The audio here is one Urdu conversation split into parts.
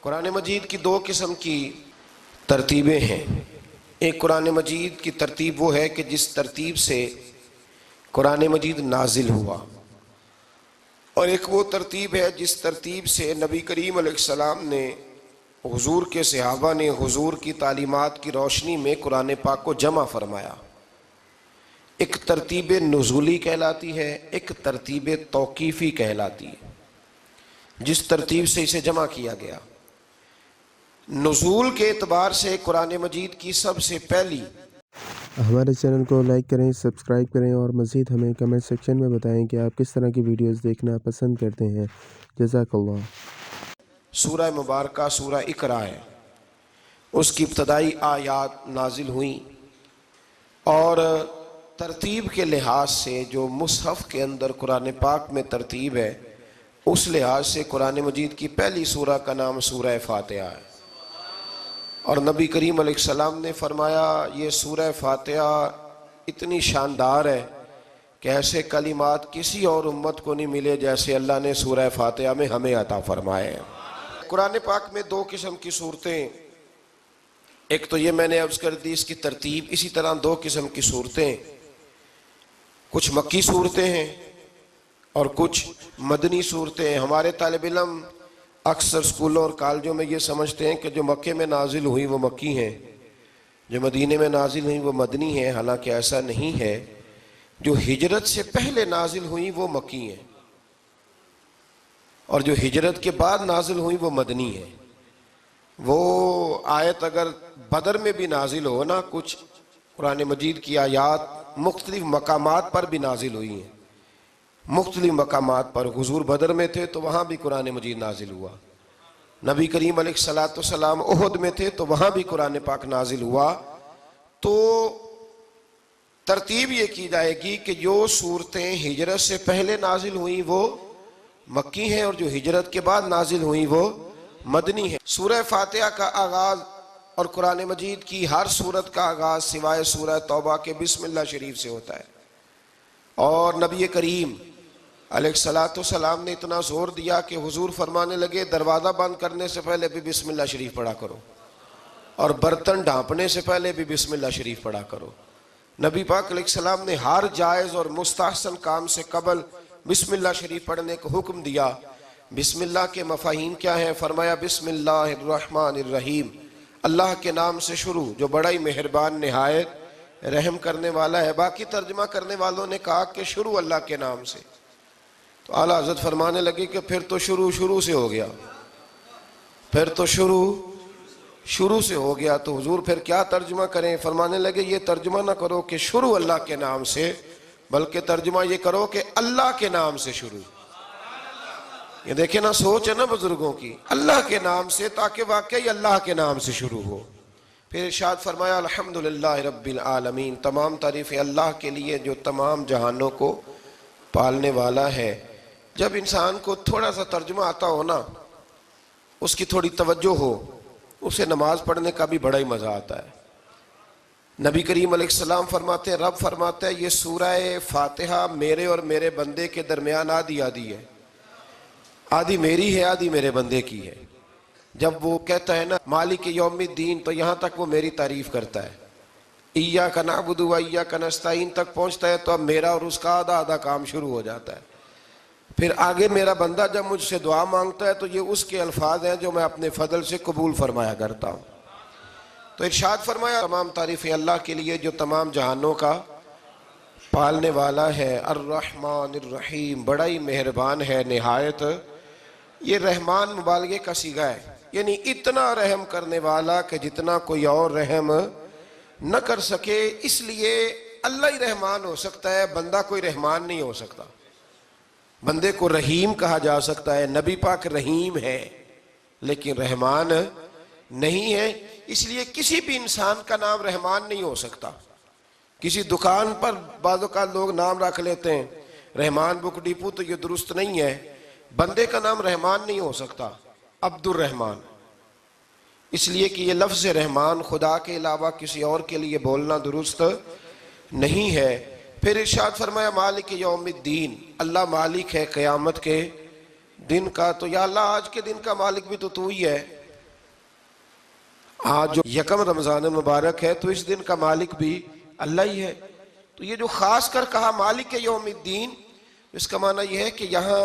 قرآن مجید کی دو قسم کی ترتیبیں ہیں۔ ایک قرآن مجید کی ترتیب وہ ہے کہ جس ترتیب سے قرآن مجید نازل ہوا، اور ایک وہ ترتیب ہے جس ترتیب سے نبی کریم علیہ السلام نے، حضور کے صحابہ نے حضور کی تعلیمات کی روشنی میں قرآن پاک کو جمع فرمایا۔ ایک ترتیب نزولی کہلاتی ہے، ایک ترتیب توقیفی کہلاتی ہے، جس ترتیب سے اسے جمع کیا گیا۔ نزول کے اعتبار سے قرآن مجید کی سب سے پہلی، ہمارے چینل کو لائک کریں، سبسکرائب کریں اور مزید ہمیں کمنٹ سیکشن میں بتائیں کہ آپ کس طرح کی ویڈیوز دیکھنا پسند کرتے ہیں۔ جزاک اللہ۔ سورہ مبارکہ سورہ اقرا ہے، اس کی ابتدائی آیات نازل ہوئیں، اور ترتیب کے لحاظ سے جو مصحف کے اندر قرآن پاک میں ترتیب ہے، اس لحاظ سے قرآن مجید کی پہلی سورہ کا نام سورہ فاتحہ ہے۔ اور نبی کریم علیہ السلام نے فرمایا یہ سورہ فاتحہ اتنی شاندار ہے کہ ایسے کلمات کسی اور امت کو نہیں ملے جیسے اللہ نے سورہ فاتحہ میں ہمیں عطا فرمائے ہیں۔ قرآن پاک میں دو قسم کی صورتیں، ایک تو یہ میں نے عرض کر دی اس کی ترتیب، اسی طرح دو قسم کی صورتیں، کچھ مکی صورتیں ہیں اور کچھ مدنی صورتیں ہیں۔ ہمارے طالب علم اکثر اسکولوں اور کالجوں میں یہ سمجھتے ہیں کہ جو مکے میں نازل ہوئی وہ مکی ہیں، جو مدینے میں نازل ہوئی وہ مدنی ہیں، حالانکہ ایسا نہیں ہے۔ جو ہجرت سے پہلے نازل ہوئی وہ مکی ہیں، اور جو ہجرت کے بعد نازل ہوئی وہ مدنی ہیں۔ وہ آیت اگر بدر میں بھی نازل ہو نا، کچھ قرآن مجید کی آیات مختلف مقامات پر بھی نازل ہوئی ہیں، مختلف مقامات پر۔ حضور بدر میں تھے تو وہاں بھی قرآن مجید نازل ہوا، نبی کریم علیہ السلام احد میں تھے تو وہاں بھی قرآن پاک نازل ہوا۔ تو ترتیب یہ کی جائے گی کہ جو صورتیں ہجرت سے پہلے نازل ہوئیں وہ مکی ہیں، اور جو ہجرت کے بعد نازل ہوئیں وہ مدنی ہیں۔ سورہ فاتحہ کا آغاز اور قرآن مجید کی ہر سورت کا آغاز سوائے سورہ توبہ کے بسم اللہ شریف سے ہوتا ہے، اور نبی کریم علیہ السلام نے اتنا زور دیا کہ حضور فرمانے لگے دروازہ بند کرنے سے پہلے بھی بسم اللہ شریف پڑھا کرو، اور برتن ڈھانپنے سے پہلے بھی بسم اللہ شریف پڑھا کرو۔ نبی پاک علیہ السلام نے ہر جائز اور مستحسن کام سے قبل بسم اللہ شریف پڑھنے کو حکم دیا۔ بسم اللہ کے مفاہیم کیا ہیں؟ فرمایا بسم اللہ الرحمن الرحیم، اللہ کے نام سے شروع جو بڑا ہی مہربان نہایت رحم کرنے والا ہے۔ باقی ترجمہ کرنے والوں نے کہا کہ شروع اللہ کے نام سے، تو اعلیٰ حضرت فرمانے لگے کہ پھر تو شروع سے ہو گیا، پھر تو شروع سے ہو گیا، تو حضور پھر کیا ترجمہ کریں؟ فرمانے لگے یہ ترجمہ نہ کرو کہ شروع اللہ کے نام سے، بلکہ ترجمہ یہ کرو کہ اللہ کے نام سے شروع۔ یہ دیکھیں نا، سوچ ہے نا بزرگوں کی، اللہ کے نام سے، تاکہ واقعی اللہ کے نام سے شروع ہو۔ پھر ارشاد فرمایا الحمدللہ رب العالمین، تمام تعریفیں اللہ کے لیے جو تمام جہانوں کو پالنے والا ہے۔ جب انسان کو تھوڑا سا ترجمہ آتا ہو نا، اس کی تھوڑی توجہ ہو، اسے نماز پڑھنے کا بھی بڑا ہی مزہ آتا ہے۔ نبی کریم علیہ السلام فرماتے ہیں، رب فرماتا ہے یہ سورہ فاتحہ میرے اور میرے بندے کے درمیان آدھی آدھی ہے، آدھی میری ہے آدھی میرے بندے کی ہے۔ جب وہ کہتا ہے نا مالک یوم الدین، تو یہاں تک وہ میری تعریف کرتا ہے، ایاک نعبد و ایاک نستعین تک پہنچتا ہے، تو اب میرا اور اس کا آدھا آدھا کام شروع ہو جاتا ہے۔ پھر آگے میرا بندہ جب مجھ سے دعا مانگتا ہے تو یہ اس کے الفاظ ہیں جو میں اپنے فضل سے قبول فرمایا کرتا ہوں۔ تو ارشاد فرمایا تمام تعریفیں اللہ کے لیے جو تمام جہانوں کا پالنے والا ہے، الرحمن الرحیم، بڑا ہی مہربان ہے نہایت۔ یہ رحمان مبالغے کا صیغہ ہے، یعنی اتنا رحم کرنے والا کہ جتنا کوئی اور رحم نہ کر سکے، اس لیے اللہ ہی رحمان ہو سکتا ہے، بندہ کوئی رحمان نہیں ہو سکتا۔ بندے کو رحیم کہا جا سکتا ہے، نبی پاک رحیم ہے لیکن رحمان نہیں ہے، اس لیے کسی بھی انسان کا نام رحمان نہیں ہو سکتا۔ کسی دکان پر بعض اوقات لوگ نام رکھ لیتے ہیں رحمان بک ڈپو، تو یہ درست نہیں ہے۔ بندے کا نام رحمان نہیں ہو سکتا، عبد الرحمان، اس لیے کہ یہ لفظ رحمان خدا کے علاوہ کسی اور کے لیے بولنا درست نہیں ہے۔ پھر ارشاد فرمایا مالک یوم الدین، اللہ مالک ہے قیامت کے دن کا۔ تو یا اللہ آج کے دن کا مالک بھی تو ہی ہے، آج جو یکم رمضان مبارک ہے تو اس دن کا مالک بھی اللہ ہی ہے۔ تو یہ جو خاص کر کہا مالک یوم الدین، اس کا معنی یہ ہے کہ یہاں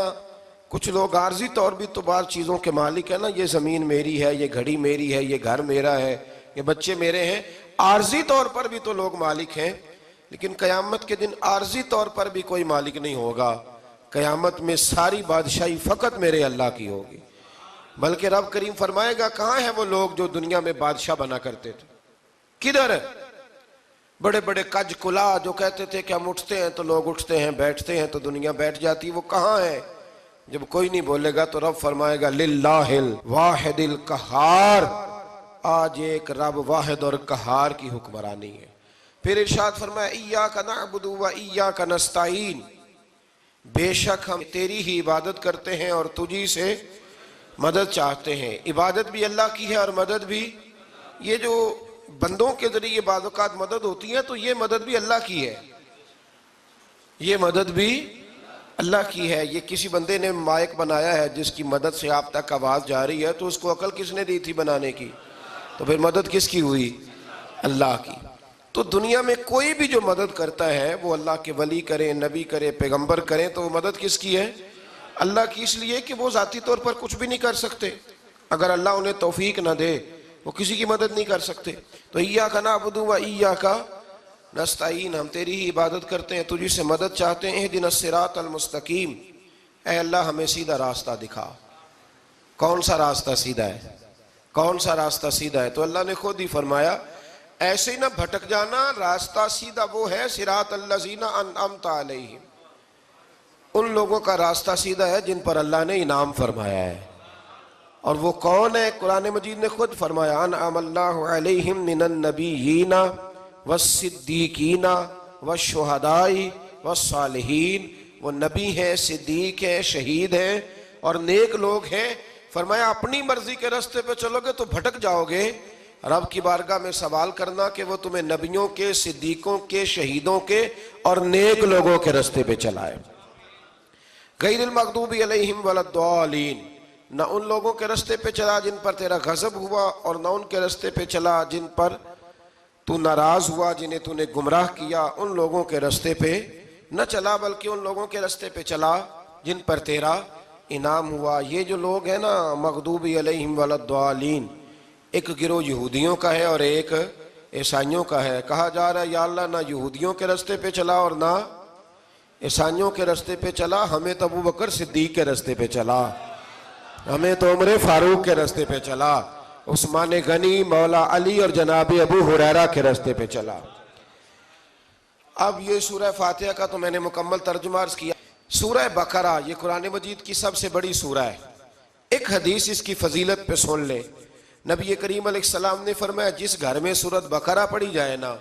کچھ لوگ عارضی طور بھی تو بعض چیزوں کے مالک ہیں نا، یہ زمین میری ہے، یہ گھڑی میری ہے، یہ گھر میرا ہے، یہ بچے میرے ہیں، عارضی طور پر بھی تو لوگ مالک ہیں، لیکن قیامت کے دن عارضی طور پر بھی کوئی مالک نہیں ہوگا۔ قیامت میں ساری بادشاہی فقط میرے اللہ کی ہوگی۔ بلکہ رب کریم فرمائے گا کہاں ہیں وہ لوگ جو دنیا میں بادشاہ بنا کرتے تھے، کدھر؟ بڑے بڑے کج کلا جو کہتے تھے کہ ہم اٹھتے ہیں تو لوگ اٹھتے ہیں، بیٹھتے ہیں تو دنیا بیٹھ جاتی، وہ کہاں ہے؟ جب کوئی نہیں بولے گا تو رب فرمائے گا للہ الواحد القہار، آج ایک رب واحد اور قہار کی حکمرانی ہے۔ پھر ارشاد فرمایا ایاک نعبد و ایاک نستعین، بے شک ہم تیری ہی عبادت کرتے ہیں اور تجھی سے مدد چاہتے ہیں۔ عبادت بھی اللہ کی ہے اور مدد بھی، یہ جو بندوں کے ذریعے بعض اوقات مدد ہوتی ہے تو یہ مدد بھی اللہ کی ہے، یہ مدد بھی اللہ کی ہے۔ یہ کسی بندے نے مائک بنایا ہے جس کی مدد سے آپ تک آواز جا رہی ہے، تو اس کو عقل کس نے دی تھی بنانے کی؟ تو پھر مدد کس کی ہوئی؟ اللہ کی۔ تو دنیا میں کوئی بھی جو مدد کرتا ہے وہ اللہ کے ولی کریں، نبی کرے، پیغمبر کریں، تو وہ مدد کس کی ہے؟ اللہ کی، اس لیے کہ وہ ذاتی طور پر کچھ بھی نہیں کر سکتے۔ اگر اللہ انہیں توفیق نہ دے وہ کسی کی مدد نہیں کر سکتے۔ تو ایاک نعبد و ایاک نستعین، ہم تیری ہی عبادت کرتے ہیں، تجھی سے مدد چاہتے ہیں۔ اہدنا الصراط المستقیم، اے اللہ ہمیں سیدھا راستہ دکھا۔ کون سا راستہ سیدھا ہے؟ کون سا راستہ سیدھا ہے؟ تو اللہ نے خود ہی فرمایا ایسے ہی نہ بھٹک جانا، راستہ سیدھا وہ ہے صراط الذین انعمت علیہم، ان لوگوں کا راستہ سیدھا ہے جن پر اللہ نے انعام فرمایا ہے۔ اور وہ کون ہے؟ قرآن مجید نے خود فرمایا انعم اللہ علیہم من النبیین والصدیقین والشہداء والصالحین، وہ نبی ہیں، صدیق ہیں، شہید ہیں اور نیک لوگ ہیں۔ فرمایا اپنی مرضی کے راستے پہ چلو گے تو بھٹک جاؤ گے، رب کی بارگاہ میں سوال کرنا کہ وہ تمہیں نبیوں کے، صدیقوں کے، شہیدوں کے اور نیک لوگوں کے راستے پہ چلائے۔ غیر المغضوب علیہم ولا الضالین، نہ ان لوگوں کے راستے پہ چلا جن پر تیرا غضب ہوا، اور نہ ان کے راستے پہ چلا جن پر تو ناراض ہوا، جنہیں تو نے گمراہ کیا، ان لوگوں کے راستے پہ نہ چلا، بلکہ ان لوگوں کے راستے پہ چلا جن پر تیرا انعام ہوا۔ یہ جو لوگ ہیں نا مغضوب علیہم ولا الضالین، ایک گروہ یہودیوں کا ہے اور ایک عیسائیوں کا ہے۔ کہا جا رہا ہے یا اللہ نہ یہودیوں کے راستے پہ چلا اور نہ عیسائیوں کے راستے پہ چلا، ہمیں تو ابو بکر صدیق کے راستے پہ چلا، ہمیں تو عمر فاروق کے راستے پہ چلا، عثمان غنی، مولا علی اور جناب ابو ہریرہ کے راستے پہ چلا۔ اب یہ سورہ فاتحہ کا تو میں نے مکمل ترجمہ عرض کیا۔ سورہ بقرہ یہ قرآن مجید کی سب سے بڑی سورہ ہے۔ ایک حدیث اس کی فضیلت پہ سن لیں۔ نبی کریم علیہ السلام نے فرمایا جس گھر میں سورۃ بقرہ پڑھی جائے نا،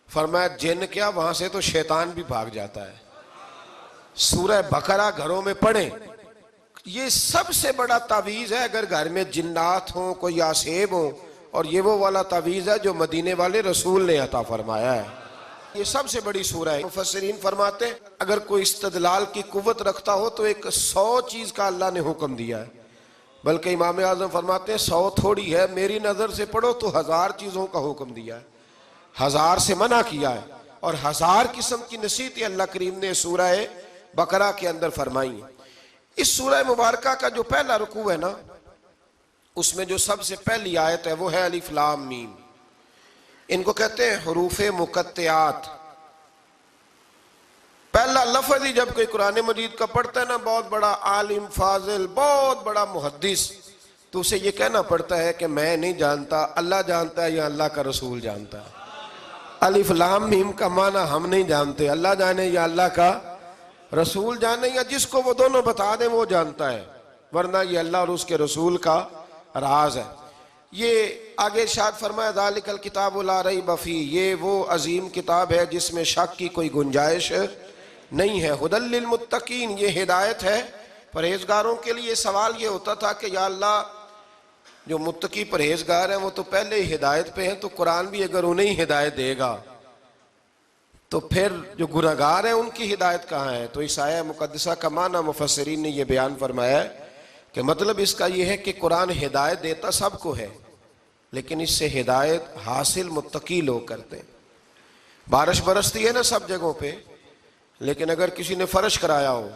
فرمایا جن کیا وہاں سے تو شیطان بھی بھاگ جاتا ہے۔ سورہ بقرہ گھروں میں پڑھیں، یہ سب سے بڑا تعویذ ہے۔ اگر گھر میں جنات ہوں، کوئی آسیب ہوں، اور یہ وہ والا تعویذ ہے جو مدینے والے رسول نے عطا فرمایا ہے۔ یہ سب سے بڑی سورہ ہے۔ مفسرین فرماتے ہیں اگر کوئی استدلال کی قوت رکھتا ہو تو ایک 100 چیز کا اللہ نے حکم دیا ہے، بلکہ امام اعظم فرماتے ہیں 100 تھوڑی ہے، میری نظر سے پڑھو تو 1000 چیزوں کا حکم دیا ہے، 1000 سے منع کیا ہے، اور 1000 قسم کی نصیحتیں اللہ کریم نے سورہ بقرہ کے اندر فرمائی ہیں۔ اس سورہ مبارکہ کا جو پہلا رکوع ہے نا، اس میں جو سب سے پہلی آیت ہے وہ ہے الف لام میم۔ ان کو کہتے ہیں حروف مقطعات۔ پہلا لفظ ہی جب کوئی قرآن مجید کا پڑھتا ہے نا، بہت بڑا عالم فاضل، بہت بڑا محدث، تو اسے یہ کہنا پڑتا ہے کہ میں نہیں جانتا، اللہ جانتا ہے یا اللہ کا رسول جانتا ہے۔ الف لام میم کا معنی ہم نہیں جانتے، اللہ جانے یا اللہ کا رسول جانے، یا جس کو وہ دونوں بتا دیں وہ جانتا ہے، ورنہ یہ اللہ اور اس کے رسول کا راز ہے۔ یہ آگے ارشاد فرمایا ذالک الکتاب لا ریب فیہ، یہ وہ عظیم کتاب ہے جس میں شک کی کوئی گنجائش نہیں ہے۔ ھدی للمتقین، یہ ہدایت ہے پرہیزگاروں کے لیے۔ سوال یہ ہوتا تھا کہ یا اللہ جو متقی پرہیزگار ہیں وہ تو پہلے ہی ہدایت پہ ہیں، تو قرآن بھی اگر انہیں ہدایت دے گا تو پھر جو گناہگار ہیں ان کی ہدایت کہاں ہے؟ تو اس آیہ مقدسہ کا معنی مفسرین نے یہ بیان فرمایا ہے کہ مطلب اس کا یہ ہے کہ قرآن ہدایت دیتا سب کو ہے، لیکن اس سے ہدایت حاصل متقی لوگ کرتے ہیں۔ بارش برستی ہے نا سب جگہوں پہ، لیکن اگر کسی نے فرش کرایا ہو،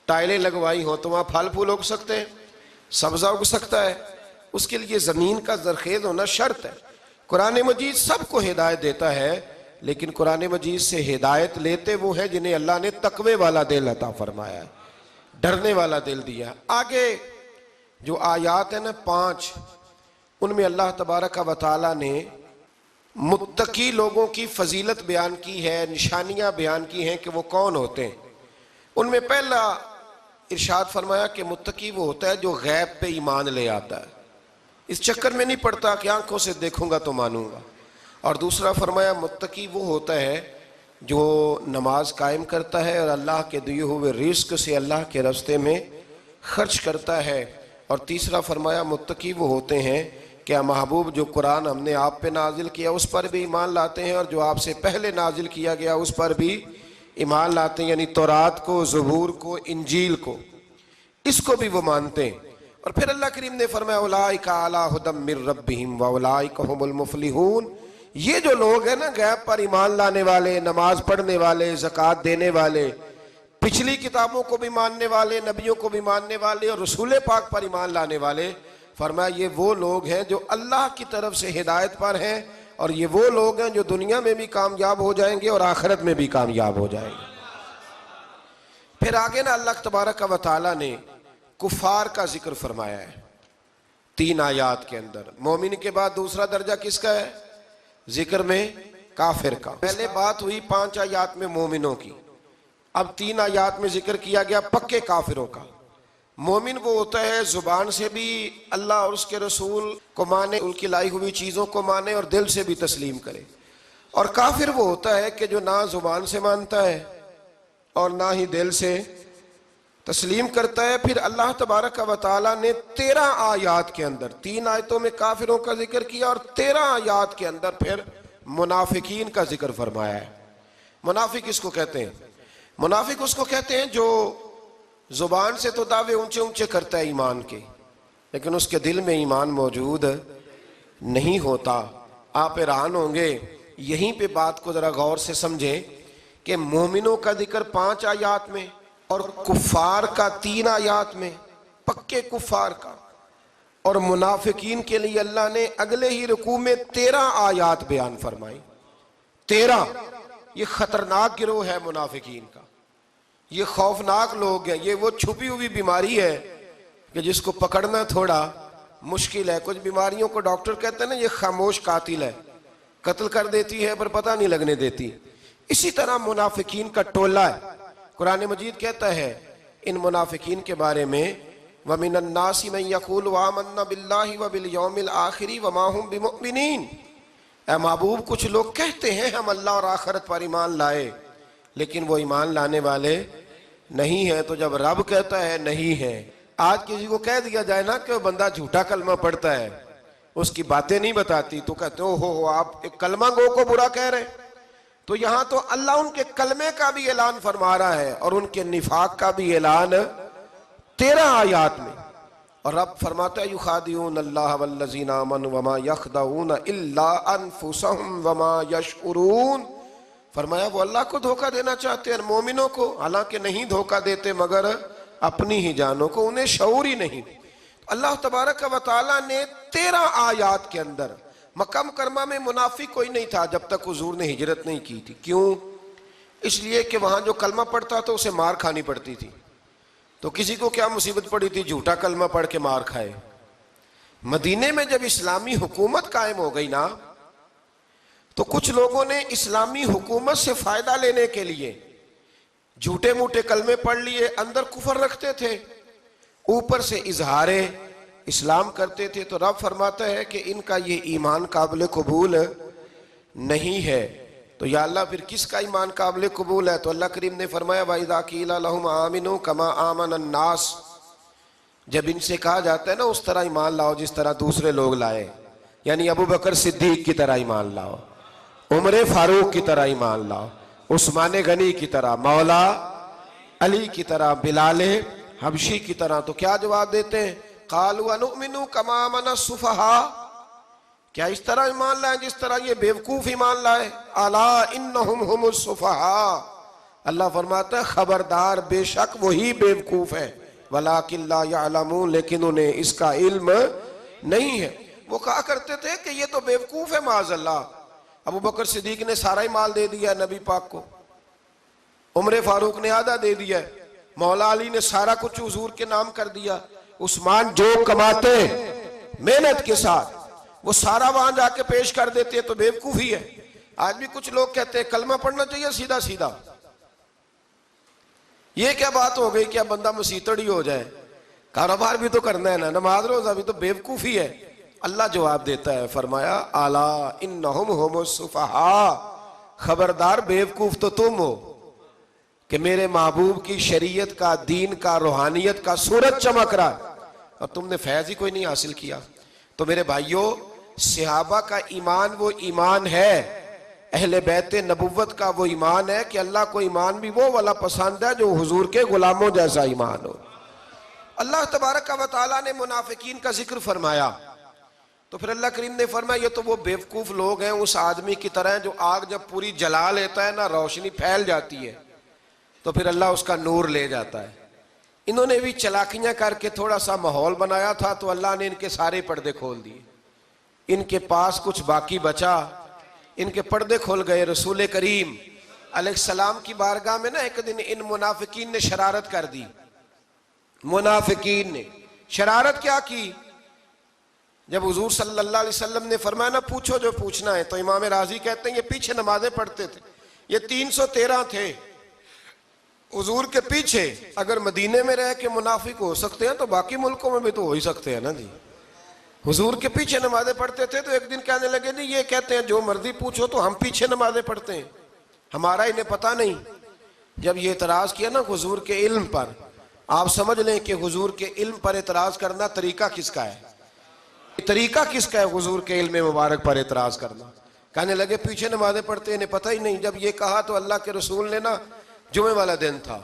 ٹائلیں لگوائی ہو، تو وہاں پھل پھول اگ سکتے ہیں، سبزہ اگ سکتا ہے، اس کے لیے زمین کا زرخیز ہونا شرط ہے۔ قرآن مجید سب کو ہدایت دیتا ہے، لیکن قرآن مجید سے ہدایت لیتے وہ ہیں جنہیں اللہ نے تقوی والا دل عطا فرمایا ہے، ڈرنے والا دل دیا۔ آگے جو آیات ہیں نا 5، ان میں اللہ تبارک و تعالیٰ نے متقی لوگوں کی فضیلت بیان کی ہے، نشانیاں بیان کی ہیں کہ وہ کون ہوتے ہیں۔ ان میں پہلا ارشاد فرمایا کہ متقی وہ ہوتا ہے جو غیب پہ ایمان لے آتا ہے، اس چکر میں نہیں پڑتا کہ آنکھوں سے دیکھوں گا تو مانوں گا۔ اور دوسرا فرمایا متقی وہ ہوتا ہے جو نماز قائم کرتا ہے اور اللہ کے دیے ہوئے رزق سے اللہ کے راستے میں خرچ کرتا ہے۔ اور تیسرا فرمایا متقی وہ ہوتے ہیں کہ محبوب جو قرآن ہم نے آپ پہ نازل کیا اس پر بھی ایمان لاتے ہیں، اور جو آپ سے پہلے نازل کیا گیا اس پر بھی ایمان لاتے ہیں، یعنی تورات کو، زبور کو، انجیل کو، اس کو بھی وہ مانتے ہیں۔ اور پھر اللہ کریم نے فرمایا اولئک علی ھدی من ربہم واولئک ھم المفلحون، یہ جو لوگ ہیں نا غیب پر ایمان لانے والے، نماز پڑھنے والے، زکوٰۃ دینے والے، پچھلی کتابوں کو بھی ماننے والے، نبیوں کو بھی ماننے والے، اور رسول پاک پر ایمان لانے والے، فرمایا یہ وہ لوگ ہیں جو اللہ کی طرف سے ہدایت پر ہیں، اور یہ وہ لوگ ہیں جو دنیا میں بھی کامیاب ہو جائیں گے اور آخرت میں بھی کامیاب ہو جائیں گے۔ پھر آگے نا اللہ تبارک و تعالیٰ نے کفار کا ذکر فرمایا ہے 3 آیات کے اندر۔ مومن کے بعد دوسرا درجہ کس کا ہے ذکر میں؟ کافر کا۔ پہلے بات ہوئی 5 آیات میں مومنوں کی، اب 3 آیات میں ذکر کیا گیا پکے کافروں کا۔ مومن وہ ہوتا ہے زبان سے بھی اللہ اور اس کے رسول کو مانے، ان کی لائی ہوئی چیزوں کو مانے اور دل سے بھی تسلیم کرے۔ اور کافر وہ ہوتا ہے کہ جو نہ زبان سے مانتا ہے اور نہ ہی دل سے تسلیم کرتا ہے۔ پھر اللہ تبارک و تعالیٰ نے 13 آیات کے اندر، 3 آیتوں میں کافروں کا ذکر کیا اور 13 آیات کے اندر پھر منافقین کا ذکر فرمایا ہے۔ منافق اس کو کہتے ہیں، منافق اس کو کہتے ہیں جو زبان سے تو دعوے اونچے اونچے کرتا ہے ایمان کے، لیکن اس کے دل میں ایمان موجود نہیں ہوتا۔ آپ حیران ہوں گے، یہیں پہ بات کو ذرا غور سے سمجھیں کہ مومنوں کا ذکر 5 آیات میں اور کفار کا 3 آیات میں، پکے کفار کا، اور منافقین کے لیے اللہ نے اگلے ہی رکوع میں 13 آیات بیان فرمائی۔ 13، یہ خطرناک گروہ ہے منافقین کا، یہ خوفناک لوگ ہیں، یہ وہ چھپی ہوئی بیماری ہے کہ جس کو پکڑنا تھوڑا مشکل ہے۔ کچھ بیماریوں کو ڈاکٹر کہتے ہیں نا یہ خاموش قاتل ہے، قتل کر دیتی ہے پر پتہ نہیں لگنے دیتی۔ اسی طرح منافقین کا ٹولہ ہے۔ قرآن مجید کہتا ہے ان منافقین کے بارے میں وَمِنَ النَّاسِ مَن يَقُولُ آمَنَّا بِاللَّهِ وَبِالْيَوْمِ الْآخِرِ وَمَا هُمْ بِمُؤْمِنِينَ، اے محبوب کچھ لوگ کہتے ہیں ہم اللہ اور آخرت پر ایمان لائے، لیکن وہ ایمان لانے والے نہیں ہیں۔ تو جب رب کہتا ہے نہیں ہے، آج کسی کو کہہ دیا جائے نا کہ وہ بندہ جھوٹا کلمہ پڑھتا ہے، اس کی باتیں نہیں بتاتی، تو کہتے ہو آپ ایک کلمہ گو کو برا کہہ رہے ہیں۔ تو یہاں تو اللہ ان کے کلمے کا بھی اعلان فرما رہا ہے اور ان کے نفاق کا بھی اعلان 13 آیات میں۔ اور رب فرماتا ہے یخادعون اللہ والذین آمنوا وما یخدعون الا انفسهم وما یشعرون، فرمایا وہ اللہ کو دھوکہ دینا چاہتے ہیں مومنوں کو، حالانکہ نہیں دھوکہ دیتے مگر اپنی ہی جانوں کو، انہیں شعور ہی نہیں۔ اللہ تبارک و تعالیٰ نے 13 آیات کے اندر، مکہ مکرمہ میں منافق کوئی نہیں تھا جب تک حضور نے ہجرت نہیں کی تھی۔ کیوں؟ اس لیے کہ وہاں جو کلمہ پڑھتا تھا اسے مار کھانی پڑتی تھی۔ تو کسی کو کیا مصیبت پڑی تھی جھوٹا کلمہ پڑھ کے مار کھائے؟ مدینے میں جب اسلامی حکومت قائم ہو گئی نا، تو کچھ لوگوں نے اسلامی حکومت سے فائدہ لینے کے لیے جھوٹے موٹے کلمے پڑھ لیے، اندر کفر رکھتے تھے، اوپر سے اظہار اسلام کرتے تھے۔ تو رب فرماتا ہے کہ ان کا یہ ایمان قابل قبول نہیں ہے۔ تو یا اللہ پھر کس کا ایمان قابل قبول ہے؟ تو اللہ کریم نے فرمایا وَإِذَا قِيلَ لَهُمْ آمِنُوا كَمَا آمَنَ النَّاسِ، جب ان سے کہا جاتا ہے نا اس طرح ایمان لاؤ جس طرح دوسرے لوگ لائے، یعنی ابو بکر صدیق کی طرح ایمان لاؤ، عمر فاروق کی طرح ایمان لاؤ، عثمان غنی کی طرح، مولا علی کی طرح، بلال حبشی کی طرح، تو کیا جواب دیتے ہیں؟ قالوا نؤمن كما آمن السفهاء، کیا اس طرح ایمان لائیں جس طرح یہ بیوقوف ایمان لائے؟ الا انہم هم السفہاء، اللہ فرماتا ہے خبردار بے شک وہی بیوقوف ہے، ولکن لا یعلمون، لیکن انہیں اس کا علم نہیں ہے۔ وہ کہا کرتے تھے کہ یہ تو بیوقوف ہے معاذ اللہ۔ ابو بکر صدیق نے سارا ہی مال دے دیا نبی پاک کو، عمر فاروق نے آدھا دے دیا، مولا علی نے سارا کچھ حضور کے نام کر دیا، عثمان جو کماتے محنت کے ساتھ وہ سارا وہاں جا کے پیش کر دیتے، تو بیوقوفی ہے۔ آج بھی کچھ لوگ کہتے ہیں کلمہ پڑھنا چاہیے سیدھا سیدھا، یہ کیا بات ہو گئی کہ اب بندہ مسیتڑ ہی ہو جائے؟ کاروبار بھی تو کرنا ہے نا، نماز روزہ بھی، تو بیوقوفی ہے۔ اللہ جواب دیتا ہے، فرمایا الا انہم هم السفہاء، خبردار بیوقوف تو تم ہو کہ میرے محبوب کی شریعت کا، دین کا، روحانیت کا سورج چمک رہا اور تم نے فیض ہی کوئی نہیں حاصل کیا۔ تو میرے بھائیوں، صحابہ کا ایمان وہ ایمان ہے، اہل بیت نبوت کا وہ ایمان ہے کہ اللہ کو ایمان بھی وہ والا پسند ہے جو حضور کے غلاموں جیسا ایمان ہو۔ اللہ تبارک و تعالیٰ نے منافقین کا ذکر فرمایا، تو پھر اللہ کریم نے فرمایا یہ تو وہ بیوقوف لوگ ہیں اس آدمی کی طرح جو آگ جب پوری جلا لیتا ہے نا، روشنی پھیل جاتی ہے تو پھر اللہ اس کا نور لے جاتا ہے۔ انہوں نے بھی چلاکیاں کر کے تھوڑا سا ماحول بنایا تھا، تو اللہ نے ان کے سارے پردے کھول دیے، ان کے پاس کچھ باقی بچا، ان کے پردے کھول گئے۔ رسول کریم علیہ السلام کی بارگاہ میں نا ایک دن ان منافقین نے شرارت کر دی۔ منافقین نے شرارت کیا کی؟ جب حضور صلی اللہ علیہ وسلم نے فرمایا نا پوچھو جو پوچھنا ہے، تو امام راضی کہتے ہیں یہ پیچھے نمازیں پڑھتے تھے، یہ 313 تھے حضور کے پیچھے۔ اگر مدینے میں رہ کے منافق ہو سکتے ہیں تو باقی ملکوں میں بھی تو ہو ہی سکتے ہیں نا جی۔ حضور کے پیچھے نمازیں پڑھتے تھے، تو ایک دن کہنے لگے نہیں یہ کہتے ہیں جو مرضی پوچھو تو ہم پیچھے نمازیں پڑھتے ہیں، ہمارا انہیں پتہ نہیں۔ جب یہ اعتراض کیا نا حضور کے علم پر، آپ سمجھ لیں کہ حضور کے علم پر اعتراض کرنا طریقہ کس کا ہے؟ طریقہ کس کا ہے حضور کے علم مبارک پر اعتراض کرنا؟ کہنے لگے پیچھے نمازیں پڑھتے انہیں پتہ ہی نہیں۔ جب یہ کہا تو اللہ کے رسول نے نا، جمعے والا دن تھا،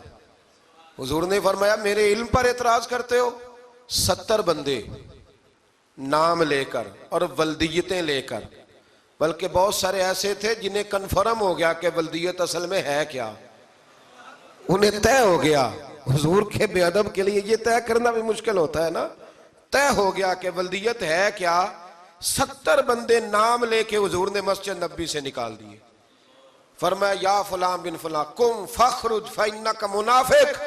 حضور نے فرمایا میرے علم پر اعتراض کرتے ہو؟ 70 بندے نام لے کر اور ولدیتیں لے کر، بلکہ بہت سارے ایسے تھے جنہیں کنفرم ہو گیا کہ ولدیت اصل میں ہے کیا، انہیں طے ہو گیا۔ حضور کے بے ادب کے لیے یہ طے کرنا بھی مشکل ہوتا ہے نا، طے ہو گیا کہ ولدیت ہے کیا۔ 70 بندے نام لے کے حضور نے مسجد نبی سے نکال دیے، فرمایا یا فلاں بن فلاں قم فخرج فإنک منافق،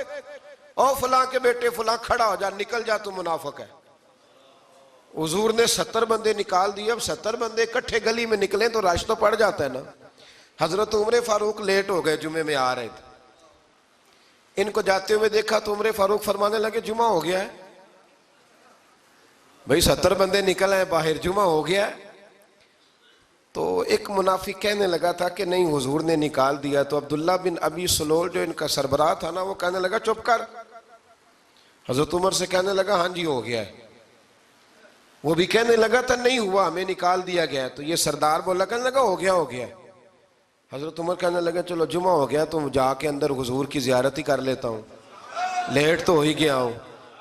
او فلاں کے بیٹے فلاں کھڑا ہو جا، نکل جا، تو منافق ہے۔ حضور نے 70 بندے نکال دیے۔ اب 70 بندے اکٹھے گلی میں نکلیں تو رش تو پڑ جاتا ہے نا۔ حضرت عمر فاروق لیٹ ہو گئے، جمعے میں آ رہے تھے، ان کو جاتے ہوئے دیکھا تو عمر فاروق فرمانے لگے جمعہ ہو گیا ہے بھئی، 70 بندے نکل آئے باہر، جمعہ ہو گیا ہے۔ تو ایک منافق کہنے لگا تھا کہ نہیں حضور نے نکال دیا، تو عبداللہ بن ابی سلول جو ان کا سربراہ تھا نا، وہ کہنے لگا چپ کر۔ حضرت عمر سے کہنے لگا ہاں جی ہو گیا ہے۔ وہ بھی کہنے لگا تھا نہیں ہوا، ہمیں نکال دیا گیا۔ تو یہ سردار بولا، کہنے لگا ہو گیا ہو گیا۔ حضرت عمر کہنے لگا چلو جمعہ ہو گیا تو جا کے اندر حضور کی زیارت ہی کر لیتا ہوں، لیٹ تو ہو ہی گیا ہوں۔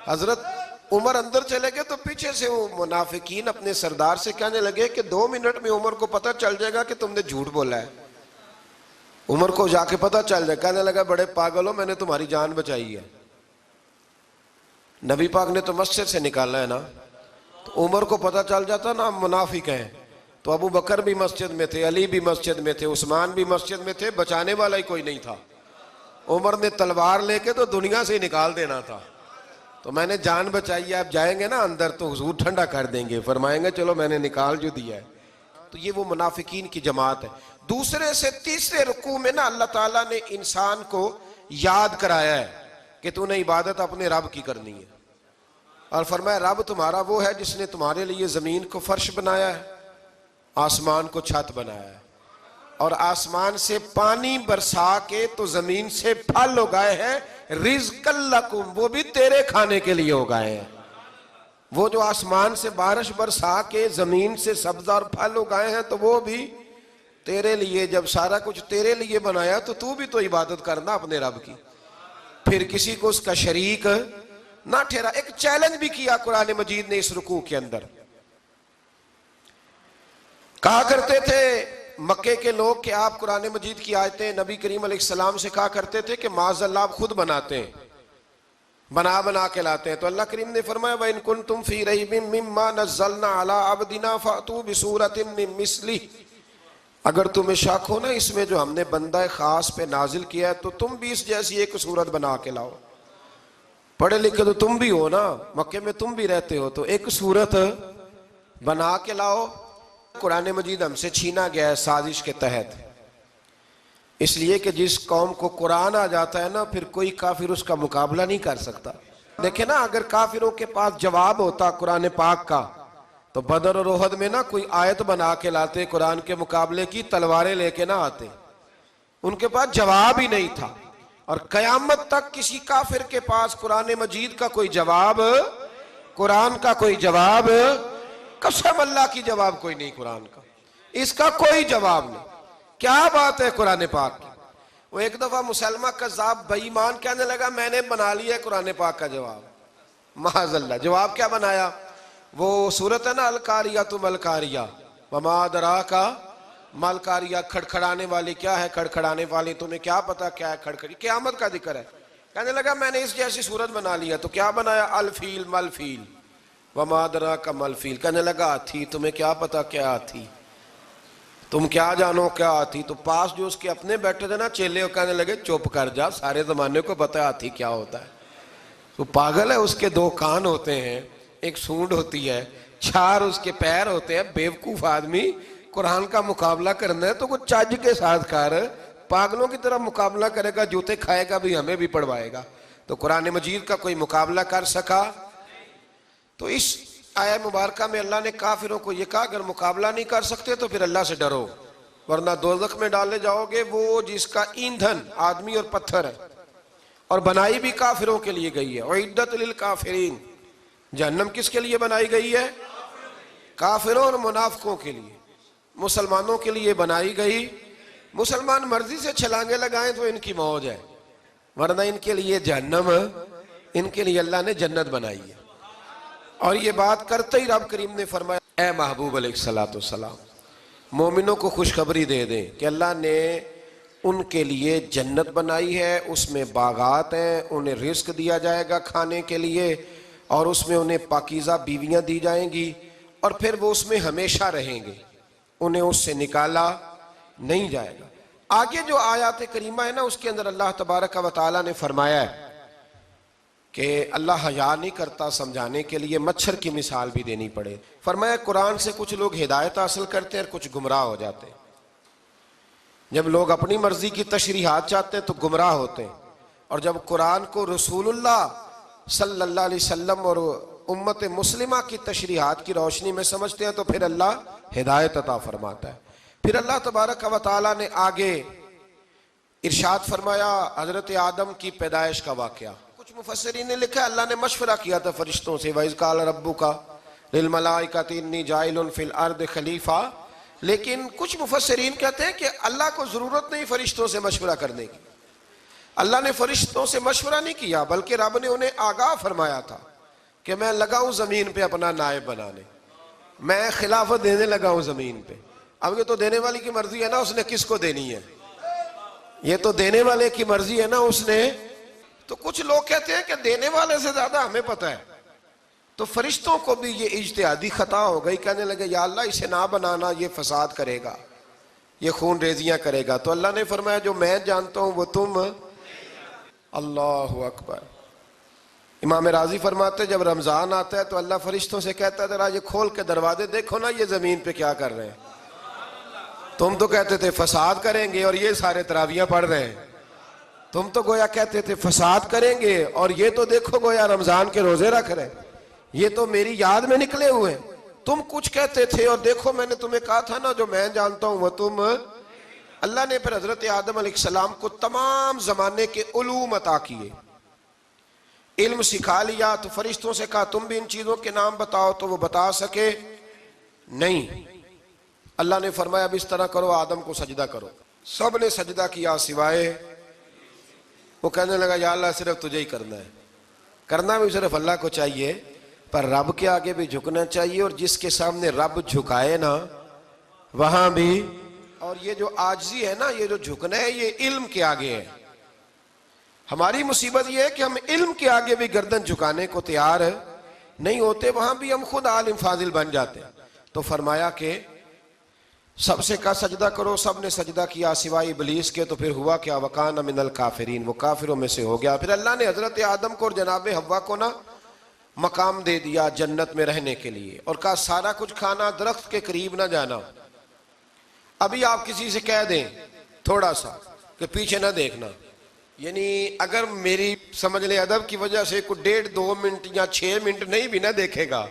حضرت عمر اندر چلے گئے تو پیچھے سے وہ منافقین اپنے سردار سے کہنے لگے کہ 2 منٹ میں عمر کو پتہ چل جائے گا کہ تم نے جھوٹ بولا ہے، عمر کو جا کے پتہ چل جائے۔ کہنے لگا بڑے پاگل ہو، میں نے تمہاری جان بچائی ہے، نبی پاک نے تو مسجد سے نکالا ہے نا۔ تو عمر کو پتہ چل جاتا نا منافق ہیں، تو ابو بکر بھی مسجد میں تھے، علی بھی مسجد میں تھے، عثمان بھی مسجد میں تھے، بچانے والا ہی کوئی نہیں تھا۔ عمر نے تلوار لے کے تو دنیا سے نکال دینا تھا، تو میں نے جان بچائی ہے، اب جائیں گے نا اندر تو حضور ٹھنڈا کر دیں گے، فرمائیں گے چلو میں نے نکال جو دیا ہے۔ تو یہ وہ منافقین کی جماعت ہے۔ دوسرے سے تیسرے رکوع میں نا اللہ تعالیٰ نے انسان کو یاد کرایا ہے کہ تو نے عبادت اپنے رب کی کرنی ہے، اور فرمایا رب تمہارا وہ ہے جس نے تمہارے لیے زمین کو فرش بنایا ہے، آسمان کو چھت بنایا ہے، اور آسمان سے پانی برسا کے تو زمین سے پھل اگائے ہیں، رزق لکم، وہ بھی تیرے کھانے کے لیے اگائے ہیں۔ وہ جو آسمان سے بارش برسا کے زمین سے سبز اور پھل اگائے ہیں تو وہ بھی تیرے لیے۔ جب سارا کچھ تیرے لیے بنایا تو بھی تو عبادت کرنا اپنے رب کی، پھر کسی کو اس کا شریک نہ ٹھہرا۔ ایک چیلنج بھی کیا قرآن مجید نے اس رکوع کے اندر، کہا کرتے تھے مکے کے لوگ کہ آپ قرآن مجید کی آیتیں نبی کریم علیہ السلام سے کہا کرتے تھے کہ معاذ اللہ آپ خود بناتے ہیں، بنا کے لاتے ہیں. تو اللہ کریم نے فرمایا وَإِن كُنتُمْ فِي رَيْبٍ مِّمَّا نَزَّلْنَا عَلَىٰ عَبْدِنَا فَأْتُوا بِسُورَةٍ مِّن مِّثْلِهِ، اگر تمہیں شک ہو نا اس میں جو ہم نے بندہ خاص پہ نازل کیا ہے تو تم بھی اس جیسی ایک صورت بنا کے لاؤ. پڑھے لکھے تو تم بھی ہو نا، مکے میں تم بھی رہتے ہو، تو ایک صورت بنا کے لاؤ. قرآن مجید ہم سے چھینا گیا ہے سازش کے تحت، اس لیے کہ جس قوم کو قرآن آ جاتا ہے نا پھر کوئی کافر اس کا مقابلہ نہیں کر سکتا. دیکھیں نا اگر کافروں کے پاس جواب ہوتا قرآن پاک کا تو بدر اور احد میں نا کوئی آیت بنا کے لاتے قرآن کے مقابلے کی، تلواریں لے کے نہ آتے. ان کے پاس جواب ہی نہیں تھا، اور قیامت تک کسی کافر کے پاس قرآن مجید کا کوئی جواب، قرآن کا کوئی جواب، قسم اللہ کی جواب کوئی نہیں قرآن کا، اس کا کوئی جواب نہیں. کیا بات ہے قرآن پاک کی. وہ ایک دفعہ مسلمہ کذاب بے ایمان کہنے لگا میں نے بنا لیا ہے قرآن پاک کا جواب. معاذ اللہ. جواب کیا بنایا؟ وہ سورت ہے نا القاریۃ ما القاریہ وما ادراک ما القاریہ، کھڑکھڑانے والی. کیا ہے کھڑکھڑانے والی؟ تمہیں کیا پتا کیا ہے کھڑکھڑی؟ قیامت کا ذکر ہے. کہنے لگا میں نے اس جیسی صورت بنا لیا. تو کیا بنایا؟ الفیل مل فیل وما ادراک ما الفیل. کہنے لگا ہاتھی، تمہیں کیا پتا کیا ہاتھی، تم کیا جانو کیا ہاتھی. تو پاس جو اس کے اپنے بیٹھے تھے نا چیلے، وہ کہنے لگے چپ کر جا، سارے زمانے کو پتا ہے ہاتھی کیا ہوتا ہے. تو پاگل ہے، اس کے دو کان ہوتے ہیں، ایک سونڈ ہوتی ہے، چار اس کے پیر ہوتے ہیں. بیوقوف آدمی قرآن کا مقابلہ کرنا ہے تو کچھ چج کے ساتھ کر، پاگلوں کی طرح مقابلہ کرے گا، جوتے کھائے گا بھی، ہمیں بھی پڑھوائے گا. تو قرآن مجید کا کوئی مقابلہ کر سکا؟ تو اس آیہ مبارکہ میں اللہ نے کافروں کو یہ کہا اگر مقابلہ نہیں کر سکتے تو پھر اللہ سے ڈرو، ورنہ دوزخ میں ڈالے جاؤ گے، وہ جس کا ایندھن آدمی اور پتھر ہے، اور بنائی بھی کافروں کے لیے گئی ہے. اعدت للکافرین. جہنم کس کے لیے بنائی گئی ہے؟ کافروں اور منافقوں کے لیے. مسلمانوں کے لیے بنائی گئی. مسلمان مرضی سے چھلانگے لگائیں تو ان کی موج ہے، ورنہ ان کے لیے جہنم، ان کے لیے اللہ نے جنت بنائی ہے. اور یہ بات کرتے ہی رب کریم نے فرمایا اے محبوب علیہ السلام مومنوں کو خوشخبری دے دیں کہ اللہ نے ان کے لیے جنت بنائی ہے، اس میں باغات ہیں، انہیں رزق دیا جائے گا کھانے کے لیے، اور اس میں انہیں پاکیزہ بیویاں دی جائیں گی، اور پھر وہ اس میں ہمیشہ رہیں گے، انہیں اس سے نکالا نہیں جائے گا. آگے جو آیات کریمہ ہے نا اس کے اندر اللہ تبارک و تعالیٰ نے فرمایا ہے کہ اللہ حیا نہیں کرتا سمجھانے کے لیے مچھر کی مثال بھی دینی پڑے. فرمایا قرآن سے کچھ لوگ ہدایت حاصل کرتے ہیں اور کچھ گمراہ ہو جاتے ہیں. جب لوگ اپنی مرضی کی تشریحات چاہتے ہیں تو گمراہ ہوتے ہیں، اور جب قرآن کو رسول اللہ صلی اللہ علیہ وسلم اور امت مسلمہ کی تشریحات کی روشنی میں سمجھتے ہیں تو پھر اللہ ہدایت عطا فرماتا ہے. پھر اللہ تبارک و تعالیٰ نے آگے ارشاد فرمایا حضرت آدم کی پیدائش کا واقعہ. کچھ مفسرین نے لکھا اللہ نے مشورہ کیا تھا فرشتوں سے وَإِذْ قَالَ رَبُّكَ لِلْمَلَائِكَةِ إِنِّي جَاعِلٌ فِي الْأَرْضِ خَلِيفَةً. لیکن کچھ مفسرین کہتے ہیں کہ اللہ کو ضرورت نہیں فرشتوں سے مشورہ کرنے کی. اللہ نے فرشتوں سے مشورہ نہیں کیا، بلکہ رب نے انہیں آگاہ فرمایا تھا کہ میں لگا ہوں زمین پہ اپنا نائب بنانے، میں خلافت دینے لگا ہوں زمین پہ. اب یہ تو دینے والی کی مرضی ہے نا اس نے کس کو دینی ہے، یہ تو دینے والے کی مرضی ہے نا اس نے. تو کچھ لوگ کہتے ہیں کہ دینے والے سے زیادہ ہمیں پتہ ہے. تو فرشتوں کو بھی یہ اجتہادی خطا ہو گئی، کہنے لگے یا اللہ اسے نہ بنانا، یہ فساد کرے گا، یہ خون ریزیاں کرے گا. تو اللہ نے فرمایا جو میں جانتا ہوں وہ تم. اللہ اکبر. امام راضی فرماتے جب رمضان آتا ہے تو اللہ فرشتوں سے کہتا ہے ذرا یہ کھول کے دروازے دیکھو نا یہ زمین پہ کیا کر رہے ہیں. تم تو کہتے تھے فساد کریں گے اور یہ سارے تراویحیں پڑھ رہے ہیں. تم تو گویا کہتے تھے فساد کریں گے اور یہ تو دیکھو گویا رمضان کے روزے رکھ رہے ہیں، یہ تو میری یاد میں نکلے ہوئے ہیں. تم کچھ کہتے تھے اور دیکھو میں نے تمہیں کہا تھا نا جو میں جانتا ہوں وہ تم. اللہ نے پھر حضرت آدم علیہ السلام کو تمام زمانے کے علوم عطا کیے، علم سکھا لیا. تو فرشتوں سے کہا تم بھی ان چیزوں کے نام بتاؤ، تو وہ بتا سکے نہیں. اللہ نے فرمایا اب اس طرح کرو آدم کو سجدہ کرو. سب نے سجدہ کیا سوائے. وہ کہنے لگا یا اللہ صرف تجھے ہی کرنا ہے. کرنا بھی صرف اللہ کو چاہیے، پر رب کے آگے بھی جھکنا چاہیے، اور جس کے سامنے رب جھکائے نا وہاں بھی. اور یہ جو عاجزی ہے نا، یہ جو جھکنا ہے، یہ علم کے آگے ہے. ہماری مصیبت یہ ہے کہ ہم علم کے آگے بھی گردن جھکانے کو تیار نہیں ہوتے، وہاں بھی ہم خود عالم فاضل بن جاتے ہیں. تو فرمایا کہ سب سے کہا سجدہ کرو، سب نے سجدہ کیا سوائے ابلیس کے. تو پھر ہوا کیا؟ وَكَانَ مِنَ الْكَافِرِينَ، وہ کافروں میں سے ہو گیا. پھر اللہ نے حضرت آدم کو اور جناب حوا کو نا مقام دے دیا جنت میں رہنے کے لیے، اور کہا سارا کچھ کھانا، درخت کے قریب نہ جانا. ابھی آپ کسی سے کہہ دیں تھوڑا سا کہ پیچھے نہ دیکھنا، یعنی اگر میری سمجھ لیں ادب کی وجہ سے کوئی 1.5-2 منٹ یا 6 منٹ نہیں بھی نہ دیکھے گا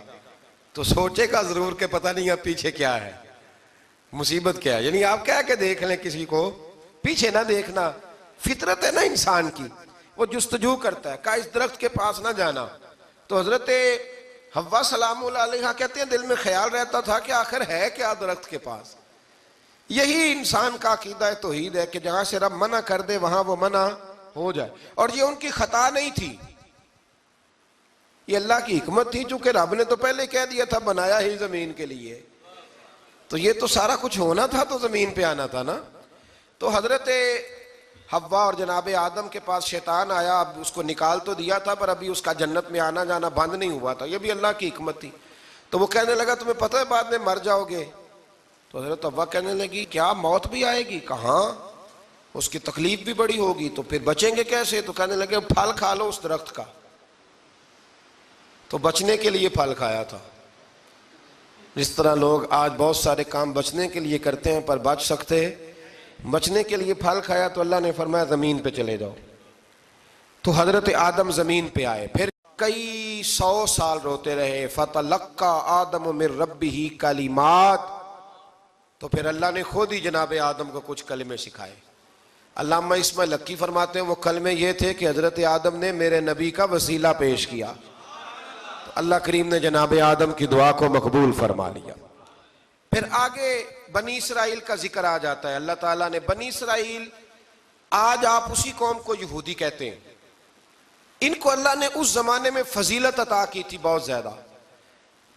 تو سوچے گا ضرور کہ پتہ نہیں اب پیچھے کیا ہے، مصیبت کیا ہے. یعنی آپ کہہ کے دیکھ لیں کسی کو، پیچھے نہ دیکھنا. فطرت ہے نا انسان کی، وہ جستجو کرتا ہے. کہا اس درخت کے پاس نہ جانا. تو حضرت حوا سلام اللہ علیہ کہتے ہیں دل میں خیال رہتا تھا کہ آخر ہے کیا درخت کے پاس. یہی انسان کا عقیدہ توحید ہے کہ جہاں سے رب منع کر دے وہاں وہ منع ہو جائے. اور یہ ان کی خطا نہیں تھی، یہ اللہ کی حکمت تھی، چونکہ رب نے تو پہلے کہہ دیا تھا بنایا ہی زمین کے لیے، تو یہ تو سارا کچھ ہونا تھا تو زمین پہ آنا تھا نا. تو حضرت حوا اور جناب آدم کے پاس شیطان آیا. اب اس کو نکال تو دیا تھا پر ابھی اس کا جنت میں آنا جانا بند نہیں ہوا تھا، یہ بھی اللہ کی حکمت تھی. تو وہ کہنے لگا تمہیں پتہ ہے بعد میں مر جاؤ گے. تو حضرت حوا کہنے لگی کیا موت بھی آئے گی؟ کہاں، اس کی تکلیف بھی بڑی ہوگی، تو پھر بچیں گے کیسے؟ تو کہنے لگے پھل کھا لو اس درخت کا. تو بچنے کے لیے پھل کھایا تھا. جس طرح لوگ آج بہت سارے کام بچنے کے لیے کرتے ہیں پر بچ سکتے، بچنے کے لیے پھل کھایا. تو اللہ نے فرمایا زمین پہ چلے جاؤ. تو حضرت آدم زمین پہ آئے. پھر کئی 100 سال روتے رہے. فَتَلَقَّى آدَمُ مِن رَبِّهِ کَلِمَاتٍ، تو پھر اللہ نے خود ہی جناب آدم کو کچھ کلمے سکھائے. علامہ اسماعیل لکی فرماتے ہیں وہ کلمے یہ تھے کہ حضرت آدم نے میرے نبی کا وسیلہ پیش کیا، تو اللہ کریم نے جناب آدم کی دعا کو مقبول فرما لیا. پھر آگے بنی اسرائیل کا ذکر آ جاتا ہے. اللہ تعالیٰ نے بنی اسرائیل، آج آپ اسی قوم کو یہودی کہتے ہیں، ان کو اللہ نے اس زمانے میں فضیلت عطا کی تھی بہت زیادہ.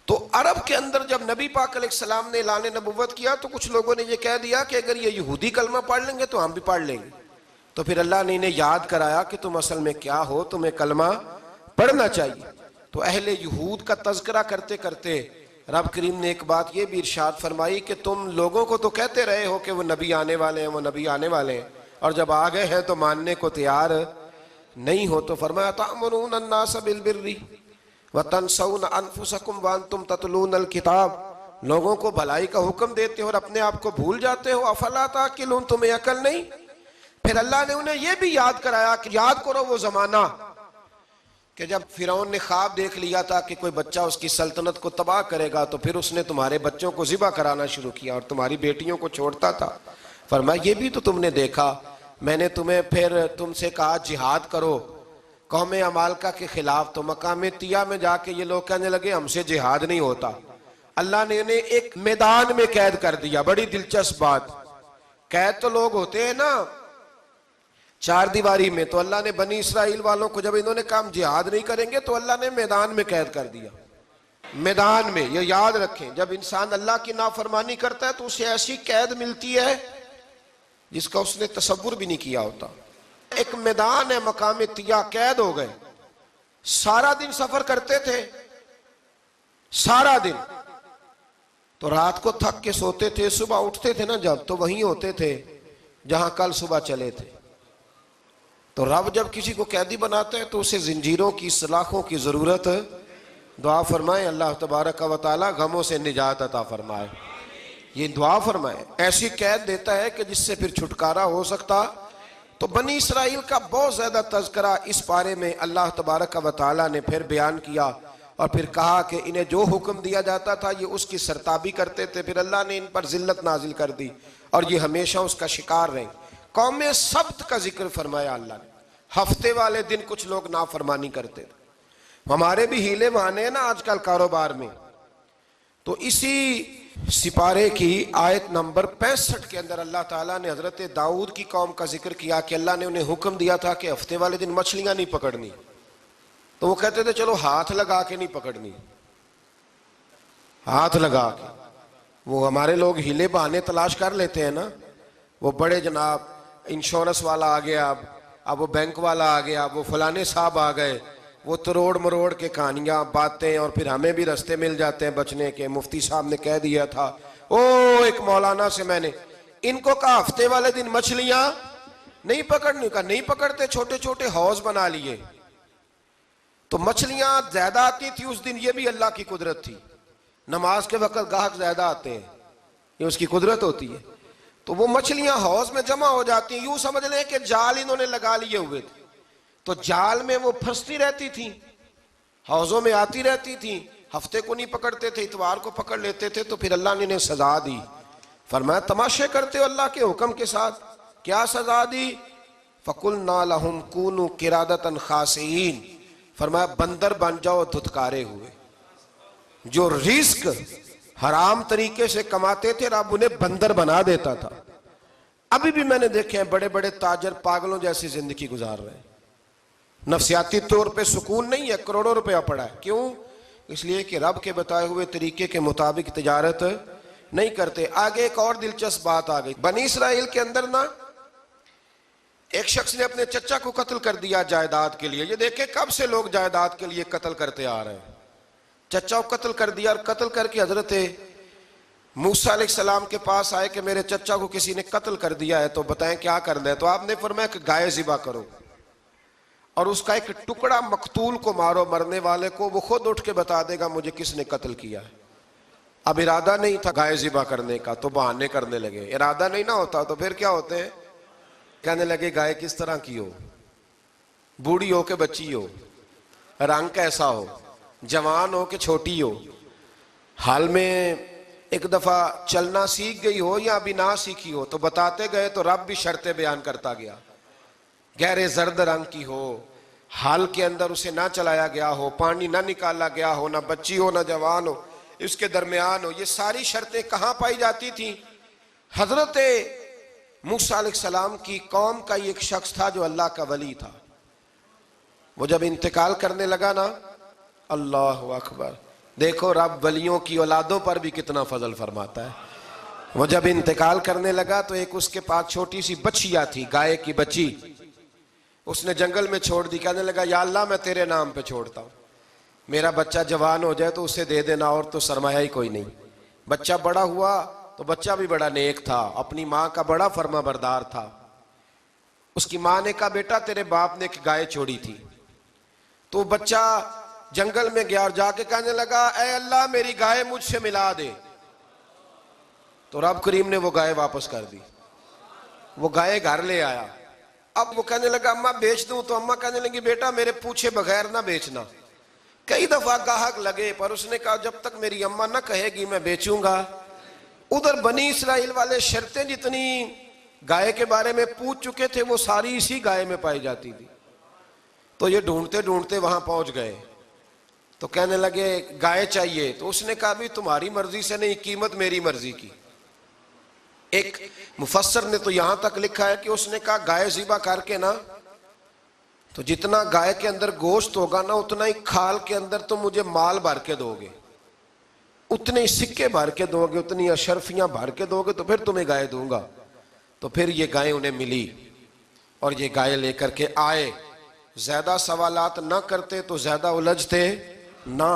تو عرب کے اندر جب نبی پاک علیہ السلام نے اعلان نبوت کیا تو کچھ لوگوں نے یہ کہہ دیا کہ اگر یہ یہودی کلمہ پڑھ لیں گے تو ہم بھی پڑھ لیں گے. تو پھر اللہ نے انہیں یاد کرایا کہ تم اصل میں کیا ہو، تمہیں کلمہ پڑھنا چاہیے. تو اہل یہود کا تذکرہ کرتے کرتے رب کریم نے ایک بات یہ بھی ارشاد فرمائی کہ تم لوگوں کو تو کہتے رہے ہو کہ وہ نبی آنے والے ہیں، وہ نبی آنے والے ہیں، اور جب آ گئے ہیں تو ماننے کو تیار نہیں ہو. تو فرمایا تأمرون الناس بالبر وَتَنْسَوْنَ أَنفُسَكُمْ وَأَنْتُمْ تَتْلُونَ الْكِتَابَ، لوگوں کو بھلائی کا حکم دیتے ہو اور اپنے آپ کو بھول جاتے ہو. افلا تعقلون، تمہیں عقل نہیں؟ پھر اللہ نے انہیں یہ بھی یاد کرایا کہ یاد کرو وہ زمانہ کہ جب فرعون نے خواب دیکھ لیا تھا کہ کوئی بچہ اس کی سلطنت کو تباہ کرے گا، تو پھر اس نے تمہارے بچوں کو ذبح کرانا شروع کیا اور تمہاری بیٹیوں کو چھوڑتا تھا. فرمایا یہ بھی تو تم نے دیکھا، میں نے تمہیں پھر تم سے کہا جہاد کرو قوم عمالقہ کے خلاف، تو مقام طیہ میں جا کے یہ لوگ کہنے لگے ہم سے جہاد نہیں ہوتا. اللہ نے انہیں ایک میدان میں قید کر دیا. بڑی دلچسپ بات، قید تو لوگ ہوتے ہیں نا 4 دیواری میں، تو اللہ نے بنی اسرائیل والوں کو جب انہوں نے کہا ہم جہاد نہیں کریں گے تو اللہ نے میدان میں قید کر دیا. میدان میں، یہ یاد رکھیں، جب انسان اللہ کی نافرمانی کرتا ہے تو اسے ایسی قید ملتی ہے جس کا اس نے تصور بھی نہیں کیا ہوتا. ایک میدان ہے مقام طیہ، قید ہو گئے. سارا دن سفر کرتے تھے، سارا دن، تو رات کو تھک کے سوتے تھے، صبح اٹھتے تھے نا جب تو وہیں ہوتے تھے جہاں کل صبح چلے تھے. تو رب جب کسی کو قیدی بناتا ہے تو اسے زنجیروں کی، سلاخوں کی ضرورت. دعا فرمائے اللہ تبارک و تعالی غموں سے نجات عطا فرمائے. یہ دعا فرمائے، ایسی قید دیتا ہے کہ جس سے پھر چھٹکارا ہو سکتا. تو بنی اسرائیل کا بہت زیادہ تذکرہ اس پارے میں اللہ تبارک و تعالی نے پھر بیان کیا، اور پھر کہا کہ انہیں جو حکم دیا جاتا تھا یہ اس کی سرتابی کرتے تھے. پھر اللہ نے ان پر ذلت نازل کر دی اور یہ ہمیشہ اس کا شکار رہے. قوم سبت کا ذکر فرمایا اللہ نے. ہفتے والے دن کچھ لوگ نافرمانی کرتے تھے. ہمارے بھی ہیلے بہانے ہیں نا آج کل کاروبار میں. تو اسی سپارے کی آیت نمبر 65 کے اندر اللہ تعالیٰ نے حضرت داؤد کی قوم کا ذکر کیا کہ اللہ نے انہیں حکم دیا تھا کہ ہفتے والے دن مچھلیاں نہیں پکڑنی. تو وہ کہتے تھے چلو ہاتھ لگا کے نہیں پکڑنی، ہاتھ لگا کے. وہ ہمارے لوگ ہیلے بہانے تلاش کر لیتے ہیں نا، وہ بڑے جناب انشورنس والا آ گیا، اب وہ بینک والا آ گیا، وہ فلانے صاحب آ گئے، وہ تروڑ مروڑ کے کہانیاں باتیں، اور پھر ہمیں بھی رستے مل جاتے ہیں بچنے کے۔ مفتی صاحب نے کہہ دیا تھا، ایک مولانا سے میں نے ان کو کہا ہفتے والے دن مچھلیاں نہیں پکڑنے کا، نہیں پکڑتے، چھوٹے چھوٹے حوض بنا لیے تو مچھلیاں زیادہ آتی تھی اس دن۔ یہ بھی اللہ کی قدرت تھی، نماز کے وقت گاہک زیادہ آتے ہیں، یہ اس کی قدرت ہوتی ہے۔ تو وہ مچھلیاں حوض میں جمع ہو جاتی ہیں، یوں سمجھ لیں کہ جال انہوں نے لگا لیے ہوئے تھے، تو جال میں وہ پھنستی رہتی تھی، حوضوں میں آتی رہتی تھی۔ ہفتے کو نہیں پکڑتے تھے، اتوار کو پکڑ لیتے تھے، تو پھر اللہ نے انہیں سزا دی۔ فرمایا تماشے کرتے ہو اللہ کے حکم کے ساتھ؟ کیا سزا دی؟ فَقُلْنَا لَهُمْ كُونُوا قِرَادَةً خَاسِئِينَ، فرمایا بندر بن جاؤ دھتکارے ہوئے۔ جو رزق حرام طریقے سے کماتے تھے رب انہیں بندر بنا دیتا تھا۔ ابھی بھی میں نے دیکھے ہیں بڑے بڑے تاجر پاگلوں جیسی زندگی گزار رہے ہیں، نفسیاتی طور پہ سکون نہیں ہے، کروڑوں روپیہ پڑا ہے۔ کیوں؟ اس لیے کہ رب کے بتائے ہوئے طریقے کے مطابق تجارت نہیں کرتے۔ آگے ایک اور دلچسپ بات آ گئی، بنی اسرائیل کے اندر نا ایک شخص نے اپنے چچا کو قتل کر دیا جائیداد کے لیے۔ یہ دیکھیں کب سے لوگ جائیداد کے لیے قتل کرتے آ رہے ہیں۔ چچا کو قتل کر دیا، اور قتل کر کے حضرت موسیٰ علیہ السلام کے پاس آئے کہ میرے چچا کو کسی نے قتل کر دیا ہے، تو بتائیں کیا کرنا ہے؟ تو آپ نے فرمایا کہ گائے ذبح کرو، اور اس کا ایک ٹکڑا مقتول کو مارو، مرنے والے کو، وہ خود اٹھ کے بتا دے گا مجھے کس نے قتل کیا ہے۔ اب ارادہ نہیں تھا گائے ذبح کرنے کا تو بہانے کرنے لگے۔ ارادہ نہیں نہ ہوتا تو پھر کیا ہوتے ہیں؟ کہنے لگے گائے کس طرح کی ہو، بوڑھی ہو کہ بچی ہو، رنگ کیسا ہو، جوان ہو کہ چھوٹی ہو، حال میں ایک دفعہ چلنا سیکھ گئی ہو یا ابھی نہ سیکھی ہو۔ تو بتاتے گئے تو رب بھی شرطیں بیان کرتا گیا، گہرے زرد رنگ کی ہو، حال کے اندر اسے نہ چلایا گیا ہو، پانی نہ نکالا گیا ہو، نہ بچی ہو نہ جوان ہو، اس کے درمیان ہو۔ یہ ساری شرطیں کہاں پائی جاتی تھیں؟ حضرت موسیٰ علیہ السلام کی قوم کا ایک شخص تھا جو اللہ کا ولی تھا، وہ جب انتقال کرنے لگا نا، اللہ اکبر، دیکھو رب ولیوں کی اولادوں پر بھی کتنا فضل فرماتا ہے۔ وہ جب انتقال کرنے لگا تو ایک اس کے پاس چھوٹی سی بچیا تھی، گائے کی بچی، اس نے جنگل میں چھوڑ دی۔ کہنے لگا یا اللہ میں تیرے نام پہ چھوڑتا ہوں، میرا بچہ جوان ہو جائے تو اسے دے دینا، اور تو سرمایہ ہی کوئی نہیں۔ بچہ بڑا ہوا تو بچہ بھی بڑا نیک تھا، اپنی ماں کا بڑا فرما بردار تھا۔ اس کی ماں نے کہا بیٹا تیرے باپ نے ایک گائے چھوڑی تھی، تو بچہ جنگل میں گیا اور جا کے کہنے لگا اے اللہ میری گائے مجھ سے ملا دے، تو رب کریم نے وہ گائے واپس کر دی، وہ گائے گھر لے آیا۔ اب وہ کہنے لگا اماں بیچ دوں، تو اماں کہنے لگی بیٹا میرے پوچھے بغیر نہ بیچنا۔ کئی دفعہ گاہک لگے پر اس نے کہا جب تک میری اماں نہ کہے گی میں بیچوں گا۔ ادھر بنی اسرائیل والے شرطیں جتنی گائے کے بارے میں پوچھ چکے تھے وہ ساری اسی گائے میں پائی جاتی تھی، تو یہ ڈھونڈتے ڈھونڈتے وہاں پہنچ گئے، تو کہنے لگے گائے چاہیے، تو اس نے کہا بھی تمہاری مرضی سے نہیں، قیمت میری مرضی کی۔ ایک مفسر نے تو یہاں تک لکھا ہے کہ اس نے کہا گائے ذبح کر کے نا، تو جتنا گائے کے اندر گوشت ہوگا نا اتنا ہی کھال کے اندر تم مجھے مال بھر کے دو گے، اتنے ہی سکے بھر کے دو گے، اتنی اشرفیاں بھر کے دو گے تو پھر تمہیں گائے دوں گا۔ تو پھر یہ گائے انہیں ملی اور یہ گائے لے کر کے آئے۔ زیادہ سوالات نہ کرتے تو زیادہ الجھتے نہ۔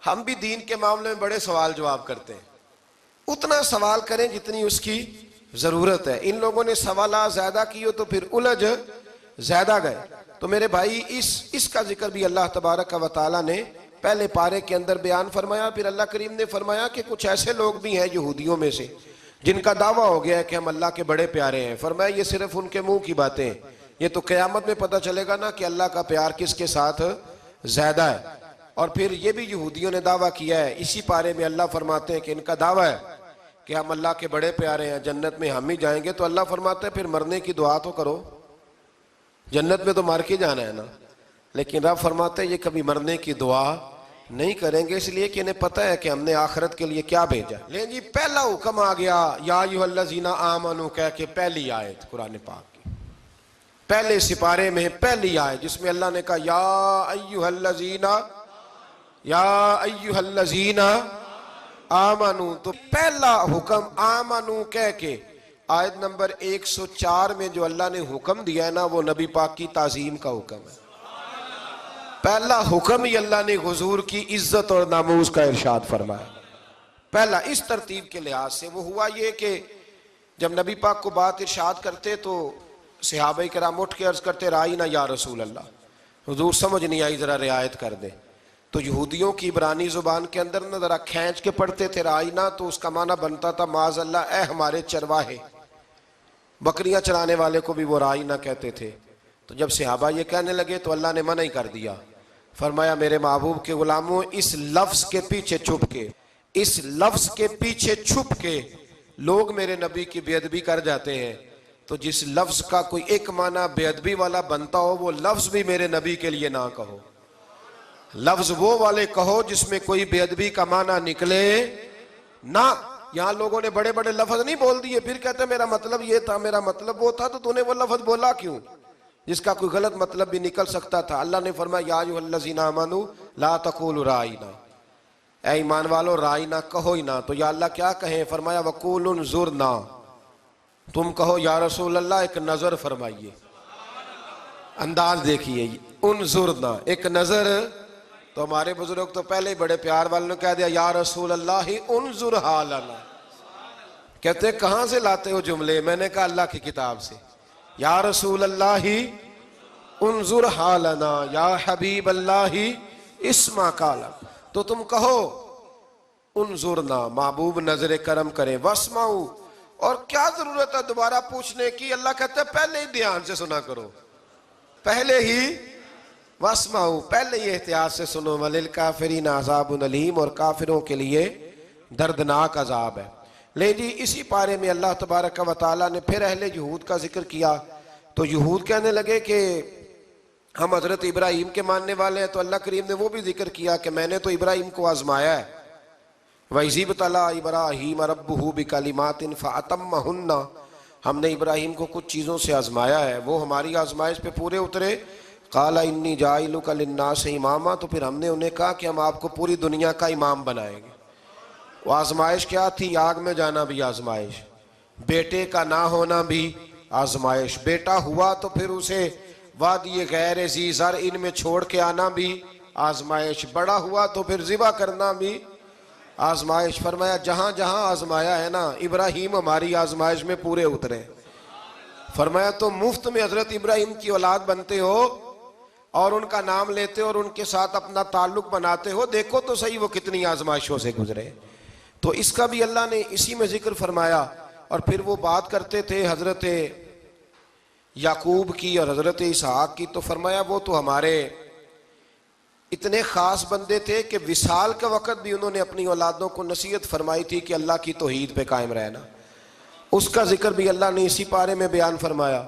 ہم بھی دین کے معاملے میں بڑے سوال جواب کرتے ہیں، اتنا سوال کریں جتنی اس کی ضرورت ہے۔ ان لوگوں نے سوالات زیادہ کیے تو پھر الجھ زیادہ گئے۔ تو میرے بھائی اس کا ذکر بھی اللہ تبارک و تعالیٰ نے پہلے پارے کے اندر بیان فرمایا۔ پھر اللہ کریم نے فرمایا کہ کچھ ایسے لوگ بھی ہیں یہودیوں میں سے جن کا دعویٰ ہو گیا ہے کہ ہم اللہ کے بڑے پیارے ہیں۔ فرمایا یہ صرف ان کے منہ کی باتیں ہیں، یہ تو قیامت میں پتہ چلے گا نا کہ اللہ کا پیار کس کے ساتھ زیادہ ہے۔ اور پھر یہ بھی یہودیوں نے دعویٰ کیا ہے، اسی پارے میں اللہ فرماتے ہیں کہ ان کا دعویٰ ہے کہ ہم اللہ کے بڑے پیارے ہیں، جنت میں ہم ہی جائیں گے۔ تو اللہ فرماتے ہیں پھر مرنے کی دعا تو کرو، جنت میں تو مر کے جانا ہے نا۔ لیکن رب فرماتے ہیں یہ کبھی مرنے کی دعا نہیں کریں گے، اس لیے کہ انہیں پتہ ہے کہ ہم نے آخرت کے لیے کیا بھیجا۔ لیکن جی پہلا حکم آ گیا یا ایھا الذین آمنوا کہہ کے، پہلی آیت قرآن پاک کی پہلے سپارے میں پہلی آیت جس میں اللہ نے کہا یا ایھا الذین آمنو، تو پہلا حکم آمنو کہہ کے آیت نمبر 104 میں جو اللہ نے حکم دیا ہے نا، وہ نبی پاک کی تعظیم کا حکم ہے۔ پہلا حکم ہی اللہ نے حضور کی عزت اور ناموس کا ارشاد فرمایا، پہلا اس ترتیب کے لحاظ سے۔ وہ ہوا یہ کہ جب نبی پاک کو بات ارشاد کرتے تو صحابہ کرام اٹھ کے عرض کرتے رائینا یا رسول اللہ، حضور سمجھ نہیں آئی ذرا رعایت کر دیں۔ تو یہودیوں کی عبرانی زبان کے اندر نہ ذرا کھینچ کے پڑھتے تھے رائینا، تو اس کا معنی بنتا تھا معاذ اللہ اے ہمارے چرواہے، بکریاں چرانے والے کو بھی وہ رائینا کہتے تھے۔ تو جب صحابہ یہ کہنے لگے تو اللہ نے منع ہی کر دیا، فرمایا میرے محبوب کے غلاموں، اس لفظ کے پیچھے چھپ کے، اس لفظ کے پیچھے چھپ کے لوگ میرے نبی کی بے ادبی کر جاتے ہیں، تو جس لفظ کا کوئی ایک معنی بے ادبی والا بنتا ہو وہ لفظ بھی میرے نبی کے لیے نہ کہو، لفظ وہ والے کہو جس میں کوئی بے ادبی کا معنی نکلے نہ۔ یہاں لوگوں نے بڑے بڑے لفظ نہیں بول دیے، پھر کہتے میرا مطلب یہ تھا، میرا مطلب وہ تھا، تو تو نے وہ لفظ بولا کیوں جس کا کوئی غلط مطلب بھی نکل سکتا تھا۔ اللہ نے فرمایا یا ایھا الذین آمنوا لا تقولوا رائینا، اے ایمان والو رائینا کہو ہی نہ۔ تو یا اللہ کیا کہیں؟ فرمایا وقولوا انظرنا، تم کہو یا رسول اللہ ایک نظر فرمائیے، انداز دیکھیے، انظرنا ایک نظر۔ تو ہمارے بزرگ تو پہلے ہی بڑے پیار والوں نے کہہ دیا یا رسول اللہ انظر حالنا، کہتے کہاں سے لاتے ہو جملے؟ میں نے کہا اللہ کی کتاب سے، یا رسول اللہ انظر حالنا یا حبیب اللہ اسمع قالا، تو تم کہو انظرنا، محبوب نظر کرم کریں، واسمعوا، اور کیا ضرورت ہے دوبارہ پوچھنے کی؟ اللہ کہتا ہے پہلے ہی دھیان سے سنا کرو، پہلے ہی واسمعوا، پہلے ہی احتیاط سے سنو، وللکافرین عذاب علیم، اور کافروں کے لیے دردناک عذاب ہے۔ لے جی اسی پارے میں اللہ تبارک و تعالیٰ نے پھر اہل یہود کا ذکر کیا، تو یہود کہنے لگے کہ ہم حضرت ابراہیم کے ماننے والے ہیں، تو اللہ کریم نے وہ بھی ذکر کیا کہ میں نے تو ابراہیم کو آزمایا ہے، وَإِذِ ابْتَلَىٰ إِبْرَاهِيمَ رَبُّهُ بِكَلِمَاتٍ فَأَتَمَّهُنَّ، ہم نے ابراہیم کو کچھ چیزوں سے آزمایا ہے، وہ ہماری آزمائش پہ پورے اترے۔ قَالَ إِنِّي جَاعِلُكَ لِلنَّاسِ إِمَامًا، تو پھر ہم نے انہیں کہا کہ ہم آپ کو پوری دنیا کا امام بنائیں گے۔ وہ آزمائش کیا تھی؟ آگ میں جانا بھی آزمائش، بیٹے کا نہ ہونا بھی آزمائش، بیٹا ہوا تو پھر اسے وادی غیر ذی زرع میں چھوڑ کے آنا بھی آزمائش، بڑا ہوا تو پھر ذبح کرنا بھی آزمائش۔ فرمایا جہاں جہاں آزمایا ہے نا، ابراہیم ہماری آزمائش میں پورے اترے۔ فرمایا تو مفت میں حضرت ابراہیم کی اولاد بنتے ہو اور ان کا نام لیتے ہو اور ان کے ساتھ اپنا تعلق بناتے ہو، دیکھو تو صحیح وہ کتنی آزمائشوں سے گزرے۔ تو اس کا بھی اللہ نے اسی میں ذکر فرمایا۔ اور پھر وہ بات کرتے تھے حضرت یعقوب کی اور حضرت اسحاق کی، تو فرمایا وہ تو ہمارے اتنے خاص بندے تھے کہ وصال کے وقت بھی انہوں نے اپنی اولادوں کو نصیحت فرمائی تھی کہ اللہ کی توحید پہ قائم رہنا، اس کا ذکر بھی اللہ نے اسی پارے میں بیان فرمایا۔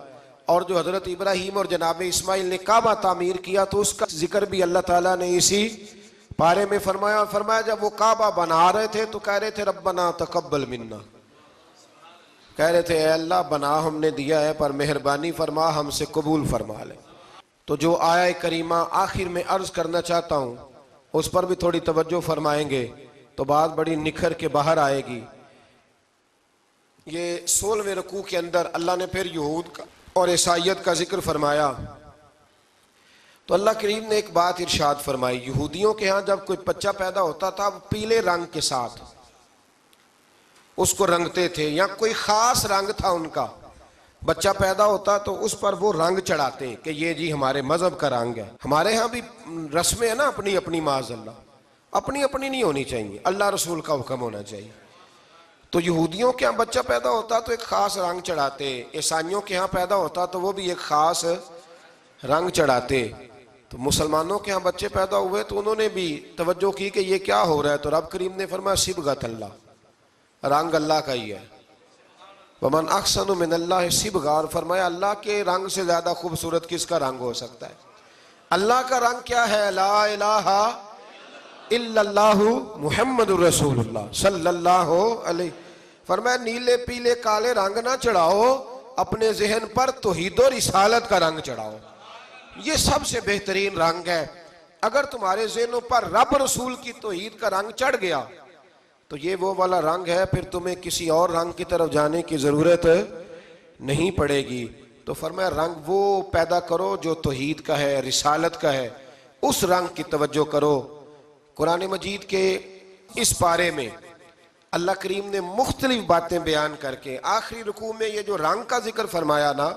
اور جو حضرت ابراہیم اور جناب اسماعیل نے کعبہ تعمیر کیا تو اس کا ذکر بھی اللہ تعالیٰ نے اسی پارے میں فرمایا۔ فرمایا جب وہ کعبہ بنا رہے تھے تو کہہ رہے تھے ربنا تقبل منا، کہہ رہے تھے اے اللہ بنا ہم نے دیا ہے پر مہربانی فرما ہم سے قبول فرما لے۔ تو جو آیہ کریمہ آخر میں عرض کرنا چاہتا ہوں اس پر بھی تھوڑی توجہ فرمائیں گے تو بات بڑی نکھر کے باہر آئے گی۔ یہ 16ویں رکوع کے اندر اللہ نے پھر یہود کا اور عیسائیت کا ذکر فرمایا، تو اللہ کریم نے ایک بات ارشاد فرمائی۔ یہودیوں کے ہاں جب کوئی بچہ پیدا ہوتا تھا وہ پیلے رنگ کے ساتھ اس کو رنگتے تھے، یا کوئی خاص رنگ تھا ان کا، بچہ پیدا ہوتا تو اس پر وہ رنگ چڑھاتے کہ یہ جی ہمارے مذہب کا رنگ ہے۔ ہمارے ہاں بھی رسمیں ہیں نا اپنی اپنی، معاذ اللہ اپنی اپنی نہیں ہونی چاہیے، اللہ رسول کا حکم ہونا چاہیے۔ تو یہودیوں کے ہاں بچہ پیدا ہوتا تو ایک خاص رنگ چڑھاتے، عیسائیوں کے ہاں پیدا ہوتا تو وہ بھی ایک خاص رنگ چڑھاتے۔ تو مسلمانوں کے ہاں بچے پیدا ہوئے تو انہوں نے بھی توجہ کی کہ یہ کیا ہو رہا ہے، تو رب کریم نے فرمایا صبغۃ اللہ، رنگ اللہ کا ہی ہے۔ ومن احسن من اللہ صبغہ، اور فرمایا اللہ کے رنگ سے زیادہ خوبصورت کس کا رنگ ہو سکتا ہے؟ اللہ کا رنگ کیا ہے؟ لا الہ الا اللہ محمد رسول اللہ صلی اللہ علیہ۔ فرمایا نیلے پیلے کالے رنگ نہ چڑھاؤ، اپنے ذہن پر توحید و رسالت کا رنگ چڑھاؤ، یہ سب سے بہترین رنگ ہے۔ اگر تمہارے ذہنوں پر رب رسول کی توحید کا رنگ چڑھ گیا تو یہ وہ والا رنگ ہے، پھر تمہیں کسی اور رنگ کی طرف جانے کی ضرورت نہیں پڑے گی۔ تو فرمایا رنگ وہ پیدا کرو جو توحید کا ہے، رسالت کا ہے، اس رنگ کی توجہ کرو۔ قرآن مجید کے اس پارے میں اللہ کریم نے مختلف باتیں بیان کر کے آخری رکوع میں یہ جو رنگ کا ذکر فرمایا نا،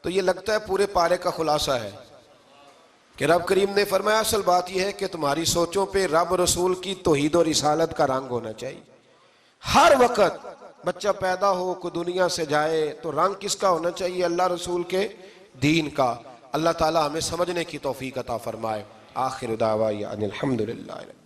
تو یہ لگتا ہے پورے پارے کا خلاصہ ہے کہ رب کریم نے فرمایا اصل بات یہ ہے کہ تمہاری سوچوں پہ رب رسول کی توحید و رسالت کا رنگ ہونا چاہیے۔ ہر وقت بچہ پیدا ہو، کوئی دنیا سے جائے، تو رنگ کس کا ہونا چاہیے؟ اللہ رسول کے دین کا۔ اللہ تعالی ہمیں سمجھنے کی توفیق عطا فرمائے۔ آخر دعوانا الحمدللہ۔